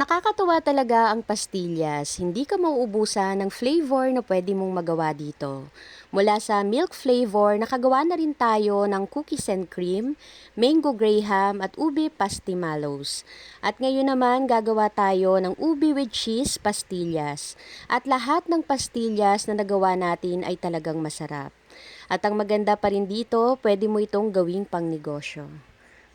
Nakakatuwa talaga ang pastillas. Hindi ka mauubusan ng flavor na pwede mong magawa dito. Mula sa milk flavor, nakagawa na rin tayo ng cookies and cream, mango graham at ube pastimalos. At ngayon naman gagawa tayo ng ube with cheese pastillas. At lahat ng pastillas na nagawa natin ay talagang masarap. At ang maganda pa rin dito, pwede mo itong gawing pangnegosyo.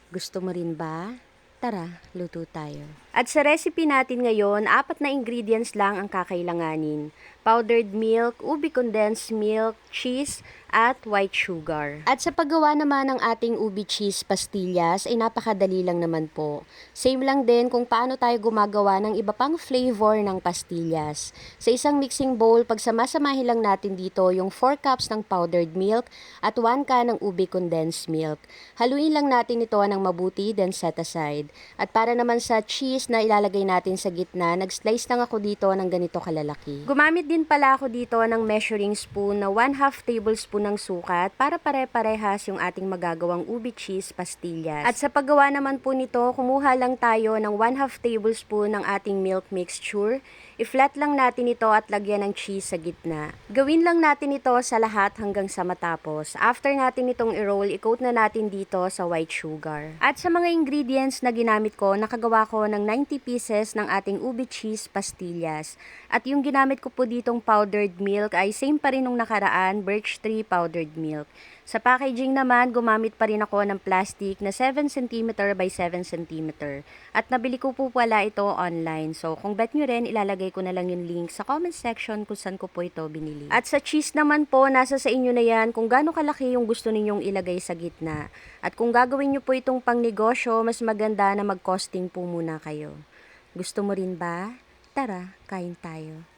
Gusto mo rin ba? Tara, luto tayo. At sa recipe natin ngayon, 4 na ingredients lang ang kakailanganin. Powdered milk, ubi condensed milk, cheese, at white sugar. At sa paggawa naman ng ating ubi cheese pastillas ay napakadali lang naman po. Same lang din kung paano tayo gumagawa ng iba pang flavor ng pastillas. Sa isang mixing bowl, pagsamasamahin lang natin dito yung 4 cups ng powdered milk at 1 can ng ubi condensed milk. Haluin lang natin ito ng mabuti, then set aside. At para naman sa cheese na ilalagay natin sa gitna, nag-slice lang ako dito ng ganito kalalaki. Gumamit din pala ako dito ng measuring spoon na 1/2 tablespoon ng sukat para pare-parehas yung ating magagawang ubi cheese pastillas. At sa paggawa naman po nito, kumuha lang tayo ng 1/2 tablespoon ng ating milk mixture. I-flat lang natin ito at lagyan ng cheese sa gitna. Gawin lang natin ito sa lahat hanggang sa matapos. After natin itong i-roll, i-coat na natin dito sa white sugar. At sa mga ingredients na ginamit ko, nakagawa ko ng 90 pieces ng ating ube cheese pastillas. At yung ginamit ko po ditong powdered milk ay same pa rin nung nakaraan, birch tree powdered milk. Sa packaging naman, gumamit pa rin ako ng plastic na 7 cm by 7 cm. At nabili ko po pala ito online. So kung bet nyo rin, ilalagay ko na lang yung link sa comment section kung saan ko po ito binili. At sa cheese naman po, nasa sa inyo na yan kung gaano kalaki yung gusto ninyong ilagay sa gitna. At kung gagawin nyo po itong pangnegosyo, mas maganda na mag-costing po muna kayo. Gusto mo rin ba? Tara, kain tayo.